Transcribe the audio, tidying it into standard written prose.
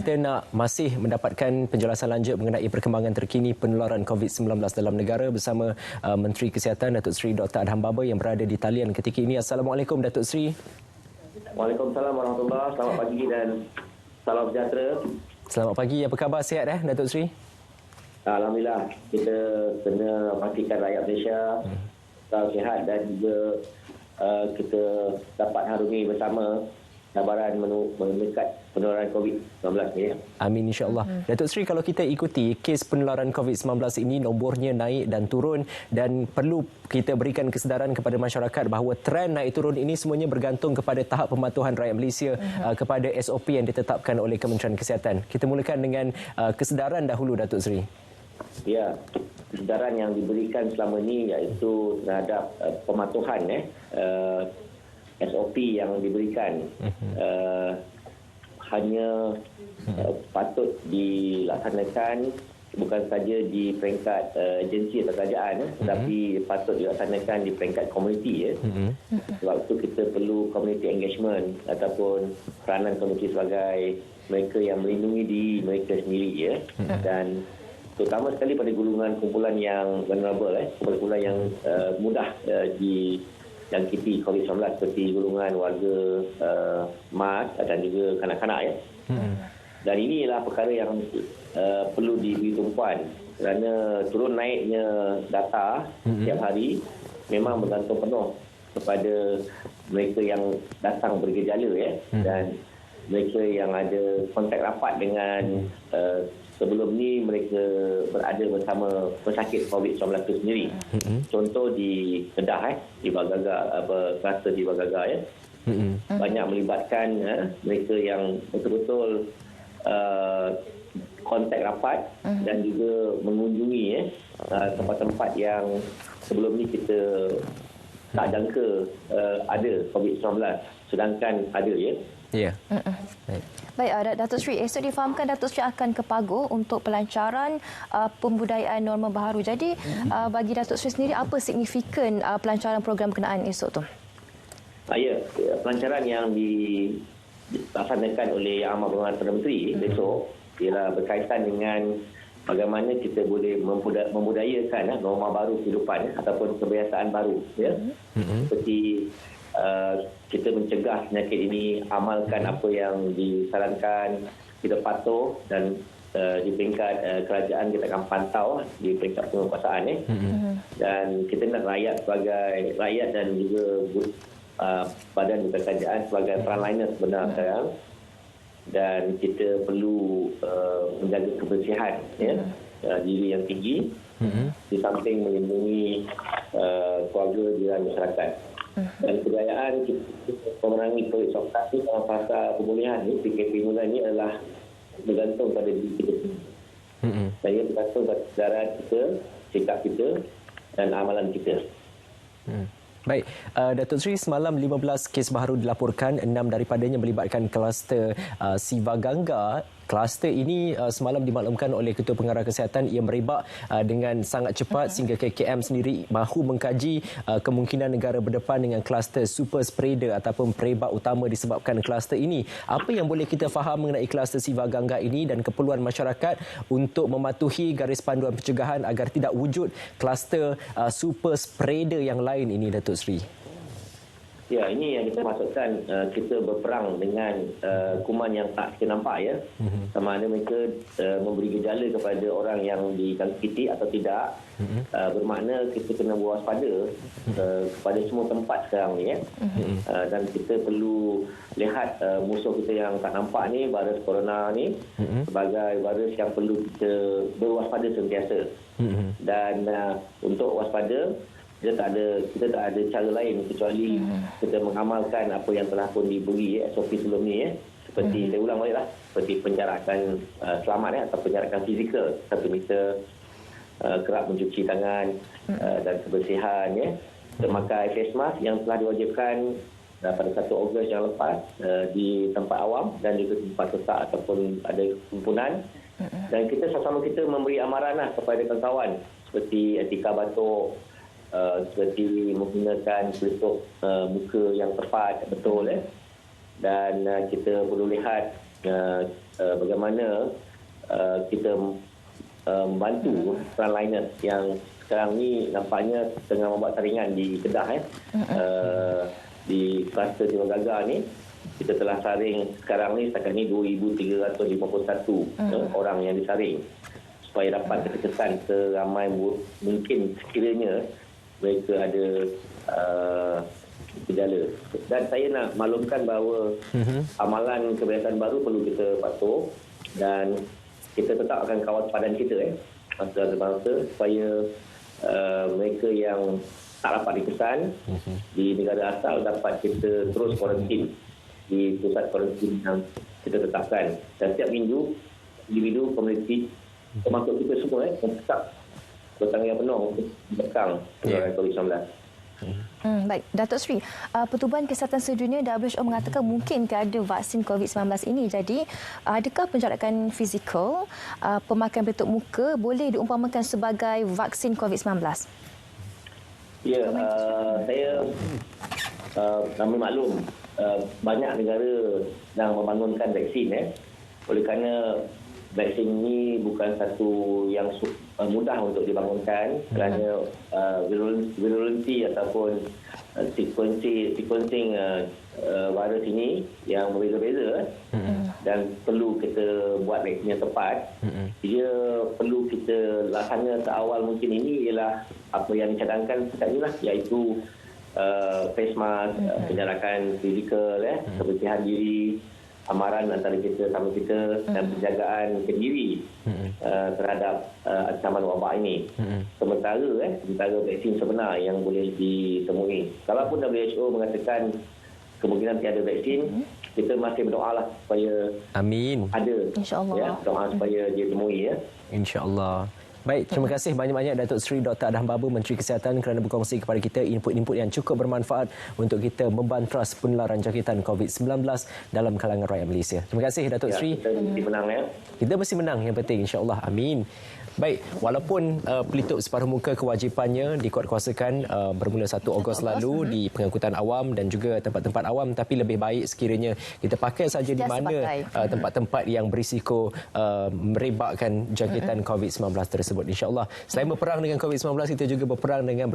Kita nak masih mendapatkan penjelasan lanjut mengenai perkembangan terkini penularan COVID-19 dalam negara bersama Menteri Kesihatan Datuk Seri Dr. Adham Baba yang berada di talian ketika ini. Assalamualaikum Datuk Seri. Waalaikumsalam warahmatullahi. Selamat pagi dan salam sejahtera. Selamat pagi. Apa khabar? Sihat Datuk Seri? Alhamdulillah. Kita kena pastikan rakyat Malaysia sihat dan juga kita dapat harungi bersama cabaran mendekat penularan COVID-19 ni. Amin insya-Allah. Datuk Seri, kalau kita ikuti kes penularan COVID-19 ini nombornya naik dan turun dan perlu kita berikan kesedaran kepada masyarakat bahawa trend naik turun ini semuanya bergantung kepada tahap pematuhan rakyat Malaysia kepada SOP yang ditetapkan oleh Kementerian Kesihatan. Kita mulakan dengan kesedaran dahulu Datuk Seri. Ya, kesedaran yang diberikan selama ini iaitu terhadap pematuhan SOP yang diberikan hanya patut dilaksanakan bukan saja di peringkat agensi atau kerajaan tetapi patut dilaksanakan di peringkat komuniti sebab itu kita perlu community engagement ataupun peranan komuniti sebagai mereka yang melindungi diri mereka sendiri dan terutama sekali pada golongan kumpulan yang vulnerable kumpulan yang mudah dijangkiti COVID-19 seperti golongan warga mas dan juga kanak-kanak Dan inilah perkara yang perlu diberi tumpuan kerana turun naiknya data setiap hari memang bergantung penuh kepada mereka yang datang bergejala dan mereka yang ada kontak rapat dengan sebelum ni mereka berada bersama pesakit COVID-19 itu sendiri. Contoh di Kedah, di Bagaga, kluster di Bagaga banyak melibatkan mereka yang betul-betul kontak rapat dan juga mengunjungi tempat-tempat yang sebelum ni kita tak jangka ada COVID-19 sedangkan ada Ya. Baik, Datuk Seri, esok difahamkan Datuk Seri akan ke Paguh untuk pelancaran pembudayaan norma baharu. Jadi, bagi Datuk Seri sendiri, apa signifikan pelancaran program berkenaan esok tu? Ya, pelancaran yang dilaksanakan oleh Yang Amat Berhormat Perdana Menteri besok ialah berkaitan dengan bagaimana kita boleh membudayakan norma baru kehidupan ataupun kebiasaan baru. Seperti kita mencegah penyakit ini, amalkan apa yang disarankan, kita patuh dan di peringkat kerajaan kita akan pantau di peringkat penguasaan dan kita nak rakyat sebagai rakyat dan juga badan kerajaan sebagai frontliner sebenar sekarang dan kita perlu menjaga kebersihan diri yang tinggi di samping melindungi keluarga dan masyarakat. Dan kejayaan kita memerangi COVID-19 dalam fasa pemulihan ni, PKP mula ni adalah bergantung pada diri kita sendiri. Saya bergantung pada kesedaran kita, sikap kita dan amalan kita. Baik, Datuk Seri, semalam 15 kes baru dilaporkan, 6 daripadanya melibatkan kluster Siva Gangga. Kluster ini semalam dimaklumkan oleh Ketua Pengarah Kesihatan ia merebak dengan sangat cepat sehingga KKM sendiri mahu mengkaji kemungkinan negara berdepan dengan kluster super spreader ataupun perebak utama disebabkan kluster ini. Apa yang boleh kita faham mengenai kluster Siva Gangga ini dan keperluan masyarakat untuk mematuhi garis panduan pencegahan agar tidak wujud kluster super spreader yang lain ini, Datuk Seri? Ya, ini yang kita maksudkan kita berperang dengan kuman yang tak kita nampak sama ada mereka memberi gejala kepada orang yang dijangkiti atau tidak. Bermakna kita kena berwaspada kepada semua tempat sekarang ni dan kita perlu lihat musuh kita yang tak nampak ni, virus corona ni sebagai virus yang perlu kita berwaspada sentiasa. Dan untuk waspada kita tak ada cara lain kecuali kita mengamalkan apa yang telah pun diberi SOP sebelum ni seperti saya ulang baliklah seperti penjarakan selamat atau penjarakan fizikal 1 meter, kerap mencuci tangan dan kebersihan memakai face mask yang telah diwajibkan pada 1 Ogos yang lepas di tempat awam dan juga tempat sesak ataupun ada kumpulan dan kita sama-sama kita memberi amaran kepada kawan-kawan seperti etika batuk, seperti menggunakan pelitup muka yang tepat, betul dan kita perlu lihat bagaimana kita membantu frontliners yang sekarang ni nampaknya tengah membuat saringan di Kedah. Di kluster Siwagaga ni kita telah saring sekarang ni setakat ni 2,351 orang yang disaring supaya dapat terkesan seramai mungkin sekiranya mereka ada gejala. Dan saya nak maklumkan bahawa amalan kebiasaan baru perlu kita patuh dan kita tetap akan kawal padan kita masa-masa supaya mereka yang tak dapat dikesan di negara asal dapat kita terus kuarantin di pusat kuarantin yang kita tetapkan. Dan setiap minggu individu, komuniti termasuk kita semua tetap bertanggungjawab penuh untuk menekan penularan COVID-19. Baik, Datuk Seri, Pertubuhan Kesihatan Sedunia WHO mengatakan mungkin tiada vaksin COVID-19 ini. Jadi, adakah penjarakan fizikal, pemakaian pelitup muka boleh diumpamakan sebagai vaksin COVID-19? Ya, saya kami maklum banyak negara sedang membangunkan vaksin. Oleh kerana vaksin ini bukan satu yang mudah untuk dibangunkan kerana virulensi ataupun sequencing virus ini yang berbeza-beza dan perlu kita buat vaksin yang tepat. Dia perlu kita laksana seawal mungkin ini ialah apa yang dicadangkan sekarang inilah, iaitu face mask, penjarakan fizikal, kebersihan diri, amaran antara kita sama kita dan penjagaan kendiri terhadap ancaman wabak ini. Sementara vaksin sebenar yang boleh ditemui. Kalaupun WHO mengatakan kemungkinan tiada vaksin, kita masih berdoalah supaya ada. InsyaAllah. Doa supaya dia temui. InsyaAllah. Baik, terima kasih banyak-banyak Datuk Seri Dr. Adham Baba, Menteri Kesihatan, kerana berkongsi kepada kita input-input yang cukup bermanfaat untuk kita membantras penularan jangkitan COVID-19 dalam kalangan rakyat Malaysia. Terima kasih Datuk Seri. Kita mesti menang Kita mesti menang, yang penting, insya-Allah. Amin. Baik, walaupun pelitup separuh muka kewajipannya dikuatkuasakan bermula 1 Ogos lalu di pengangkutan awam dan juga tempat-tempat awam, tapi lebih baik sekiranya kita pakai saja di mana tempat-tempat yang berisiko merebakkan jangkitan COVID-19 tersebut. InsyaAllah, selain berperang dengan COVID-19, kita juga berperang dengan